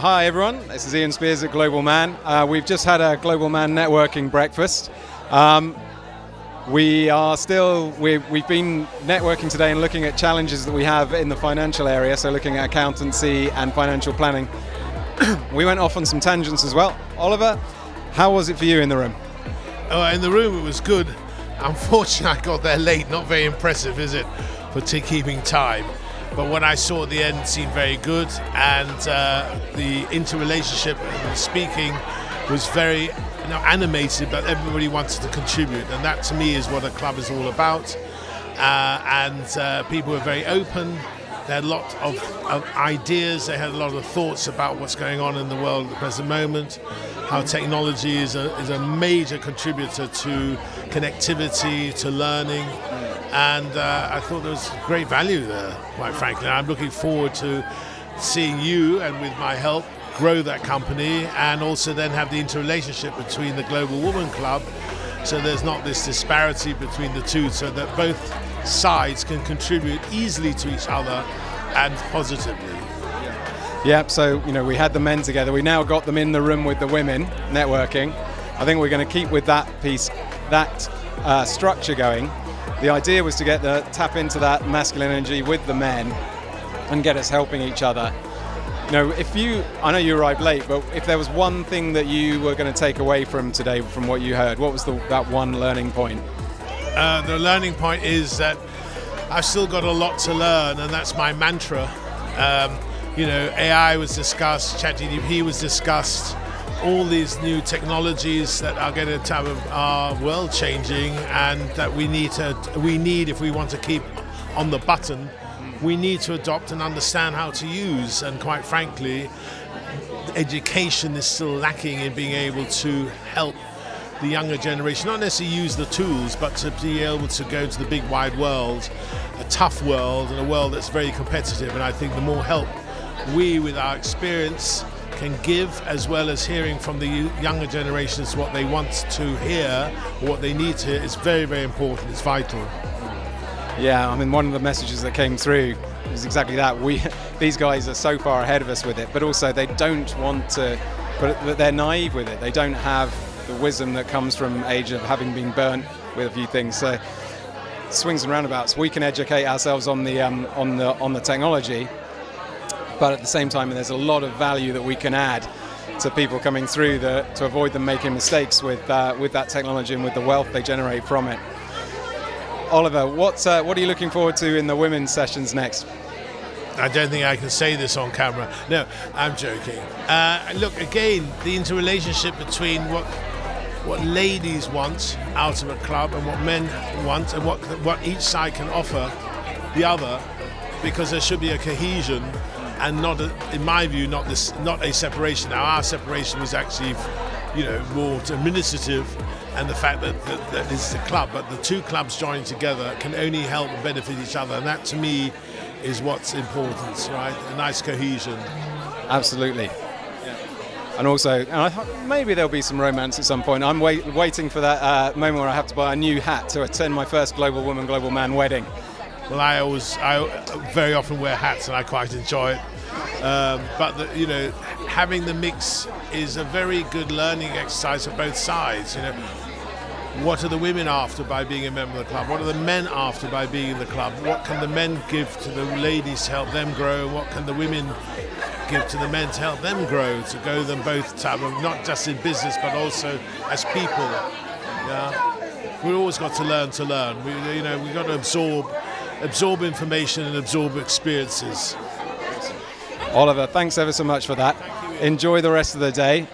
Hi everyone, this is Ian Spears at Global Man. We've just had a Global Man networking breakfast. We've been networking today and looking at challenges that we have in the financial area, so looking at accountancy and financial planning. We went off on some tangents as well. Oliver, how was it for you in the room? In the room it was good. Unfortunately I got there late, not very impressive, is it, for keeping time. But what I saw at the end seemed very good, and the interrelationship and the speaking was very animated, but everybody wanted to contribute, and that to me is what a club is all about. People were very open. They had a lot of ideas, they had a lot of thoughts about what's going on in the world at the present moment, how technology is a major contributor to connectivity, to learning, and I thought there was great value there, quite frankly. I'm looking forward to seeing you, and with my help, grow that company, and also then have the interrelationship between the Global Woman Club, so there's not this disparity between the two, so that both sides can contribute easily to each other and positively. Yeah, so we had the men together. We now got them in the room with the women networking. I think we're going to keep with that piece, that structure going. The idea was to tap into that masculine energy with the men and get us helping each other. I know you arrived late, but if there was one thing that you were going to take away from today, from what you heard, what was that one learning point? The learning point is that I've still got a lot to learn, and that's my mantra. AI was discussed, ChatGPT was discussed, all these new technologies that are going to are world changing, and that we need if we want to keep on the button, we need to adopt and understand how to use. And quite frankly, education is still lacking in being able to help the younger generation, not necessarily use the tools, but to be able to go to the big wide world, a tough world, and a world that's very competitive. And I think the more help we, with our experience, can give, as well as hearing from the younger generations what they want to hear or what they need to hear, is very, very important. It's vital. Yeah, one of the messages that came through was exactly that. These guys are so far ahead of us with it, but also they don't want to, but they're naive with it. They don't have the wisdom that comes from age of having been burnt with a few things. So swings and roundabouts. We can educate ourselves on the technology, but at the same time, there's a lot of value that we can add to people coming through to avoid them making mistakes with that technology and with the wealth they generate from it. Oliver, what are you looking forward to in the women's sessions next? I don't think I can say this on camera. No, I'm joking. Look, again, the interrelationship between what ladies want out of a club and what men want, and what each side can offer the other, because there should be a cohesion and not, in my view, not a separation. Now, our separation was actually, more administrative, and the fact that it's a club, but the two clubs joining together can only help and benefit each other, and that to me is what's important, right? A nice cohesion. Absolutely. Yeah. And also, I thought maybe there'll be some romance at some point. I'm waiting for that moment where I have to buy a new hat to attend my first Global Woman, Global Man wedding. Well, I very often wear hats, and I quite enjoy it. But having the mix is a very good learning exercise for both sides. What are the women after by being a member of the club? What are the men after by being in the club? What can the men give to the ladies to help them grow? What can the women give to the men to help them grow, to go them both to, not just in business but also as people? Yeah, we've always got to learn. We've got to absorb information and absorb experiences. Oliver, thanks ever so much for that. Enjoy the rest of the day.